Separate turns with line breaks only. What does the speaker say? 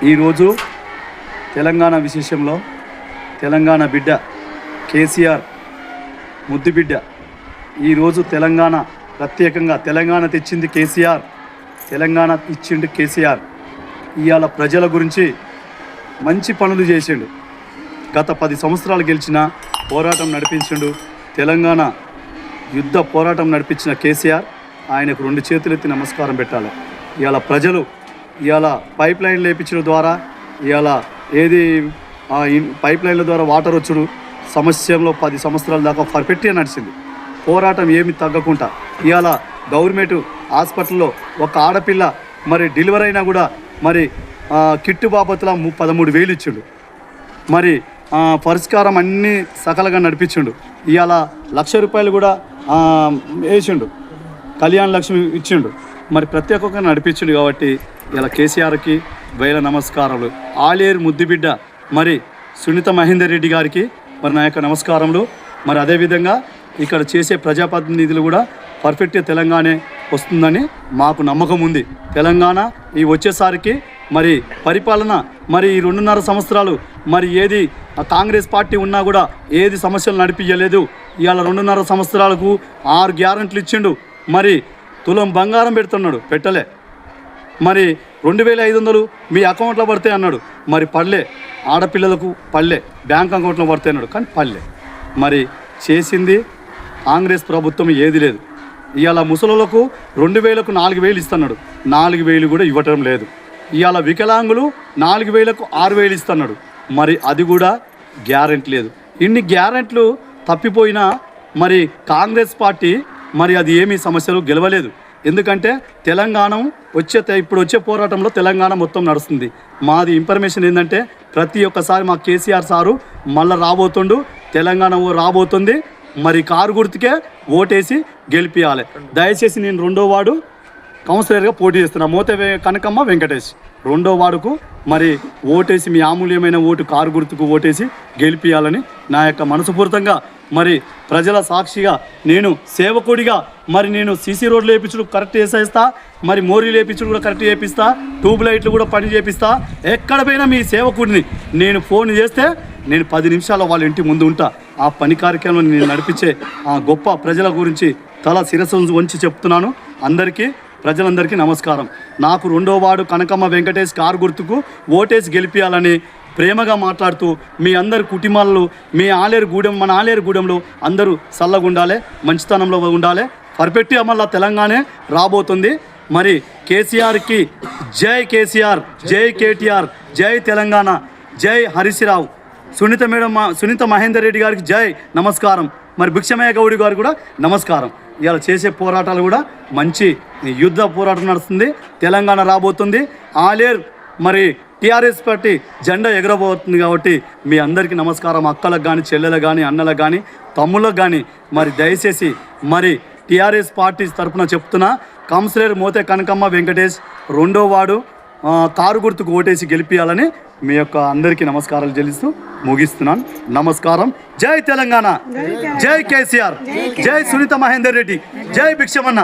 ఈరోజు తెలంగాణ విశేషంలో తెలంగాణ బిడ్డ కేసీఆర్ ముద్దు బిడ్డ ఈరోజు తెలంగాణ ప్రత్యేకంగా తెలంగాణ తెచ్చింది కేసీఆర్, తెలంగాణ ఇచ్చిండు కేసీఆర్. ఇవాళ ప్రజల గురించి మంచి పనులు చేసిండు. గత 10 సంవత్సరాలు గెలిచిన పోరాటం నడిపించిండు. తెలంగాణ యుద్ధ పోరాటం నడిపించిన కేసీఆర్ ఆయనకు 2 చేతులెత్తి నమస్కారం పెట్టాలి. ఇవాళ ప్రజలు ఇవాళ పైప్ లైన్ లేపించడం ద్వారా ఇవాళ పైప్ లైన్ల ద్వారా వాటర్ వచ్చుడు సమస్యలో 10 సంవత్సరాల దాకా పర్ఫెక్ట్గా నడిచింది. పోరాటం ఏమి తగ్గకుండా ఇవాళ గవర్నమెంట్ హాస్పిటల్లో ఒక ఆడపిల్ల మరి డెలివరీ అయినా కూడా మరి కిట్టు బాబతుల 13,000 ఇచ్చిండు. మరి పరిష్కారం అన్నీ సకలంగా నడిపించిండు. ఇవాళ ₹1,00,000 కూడా వేసిండు, కళ్యాణ లక్ష్మి ఇచ్చిండు. మరి ప్రత్యేకంగా నడిపించిండు. కాబట్టి ఇలా కేసీఆర్కి వేల నమస్కారాలు. ఆలేరు ముద్దుబిడ్డ మరి సునీత మహేందర్ రెడ్డి గారికి మరి నా యొక్క నమస్కారములు. మరి అదేవిధంగా ఇక్కడ చేసే ప్రజాప్రతినిధులు కూడా పర్ఫెక్ట్గా తెలంగాణ వస్తుందని మాకు నమ్మకం ఉంది. తెలంగాణ ఈ వచ్చేసరికి మరి పరిపాలన మరి ఈ 2.5 సంవత్సరాలు మరి ఏది కాంగ్రెస్ పార్టీ ఉన్నా కూడా ఏది సమస్యలు నడిపించలేదు. ఇవాళ 2.5 సంవత్సరాలకు 6 గ్యారెంటీలు ఇచ్చిండు. మరి తులం బంగారం పెడుతున్నాడు, పెట్టలే. మరి 2,500 మీ అకౌంట్లో పడితే అన్నాడు, మరి పడలే. ఆడపిల్లలకు పడలే, బ్యాంక్ అకౌంట్లో పడితే అన్నాడు, కానీ పడలే. మరి చేసింది కాంగ్రెస్ ప్రభుత్వం ఏది లేదు. ఇవాళ ముసలులకు 2,000కు 4,000 ఇస్తున్నాడు, 4,000 కూడా ఇవ్వటం లేదు. ఇవాళ వికలాంగులు 4,000కు 6,000 ఇస్తున్నాడు, మరి అది కూడా గ్యారెంటీ లేదు. ఇన్ని గ్యారెంటీలు తప్పిపోయినా మరి కాంగ్రెస్ పార్టీ మరి అది ఏమీ సమస్యలు గెలవలేదు. ఎందుకంటే తెలంగాణ ఇప్పుడు వచ్చే పోరాటంలో తెలంగాణ మొత్తం నడుస్తుంది. మాది ఇన్ఫర్మేషన్ ఏంటంటే ప్రతి ఒక్కసారి మా కేసీఆర్ సారు మళ్ళీ రాబోతుండు, తెలంగాణ రాబోతుంది. మరి కారు గుర్తుకే ఓటేసి గెలిపియాలి. దయచేసి నేను 2వ వార్డు కౌన్సిలర్గా పోటీ చేస్తున్నా, మోతే కనకమ్మ వెంకటేష్. 2వ వార్డుకు మరి ఓటేసి మీ అమూల్యమైన ఓటు కారు గుర్తుకు ఓటేసి గెలిపియాలని నా యొక్క మనస్ఫూర్తిగా మరి ప్రజల సాక్షిగా నేను సేవకుడిగా మరి నేను సీసీ రోడ్లు వేయించుడు కరెక్ట్ చేసేస్తా, మరి మోరీ లేపించుడు కూడా కరెక్ట్ చేపిస్తా, ట్యూబ్ లైట్లు కూడా పని చేపిస్తా. ఎక్కడ పోయినా మీ సేవకుడిని నేను ఫోన్ చేస్తే నేను 10 నిమిషాల్లో వాళ్ళ ఇంటి ముందు ఉంటా. ఆ పని కార్యక్రమం నేను నడిపించే గొప్ప ప్రజల గురించి తల శిరస్సు వంచి చెప్తున్నాను. ప్రజలందరికీ నమస్కారం. నాకు 2వ వార్డు కనకమ్మ వెంకటేష్ కారు గుర్తుకు ఓటేసి గెలిపియాలని ప్రేమగా మాట్లాడుతూ మీ అందరి కుటుంబాల్లో మన ఆలేరుగూడెంలో అందరూ చల్లగా ఉండాలి, మంచితనంలో ఉండాలి. పర్ఫెక్ట్గా మళ్ళీ తెలంగాణ రాబోతుంది. మరి కేసీఆర్కి జై కేసీఆర్, జై కేటీఆర్, జై తెలంగాణ, జై హరీశ్రావు, సునీత మహేందర్ రెడ్డి గారికి జై నమస్కారం. మరి భిక్షమయ్య గౌడి గారు కూడా నమస్కారం. ఇలా చేసే పోరాటాలు కూడా మంచి యుద్ధ పోరాటం నడుస్తుంది. తెలంగాణ రాబోతుంది. ఆలేరు మరి టీఆర్ఎస్ పార్టీ జెండా ఎగరబోతుంది. కాబట్టి మీ అందరికీ నమస్కారం. అక్కలకు కానీ, చెల్లెలకు కానీ, అన్నలకు కానీ, తమ్ముళ్ళకు కానీ మరి దయచేసి మరి టీఆర్ఎస్ పార్టీ తరఫున చెప్తున్నా, కౌన్సిలర్ మోతే కనకమ్మ వెంకటేష్ 2వ వార్డు కారు గుర్తుకు ఓటేసి గెలిపియాలని మీ యొక్క అందరికీ నమస్కారాలు చెల్లిస్తూ ముగిస్తున్నాను. నమస్కారం. జై తెలంగాణ, జై కేసీఆర్, జై సునీత మహేందర్ రెడ్డి, జై భిక్షమన్న.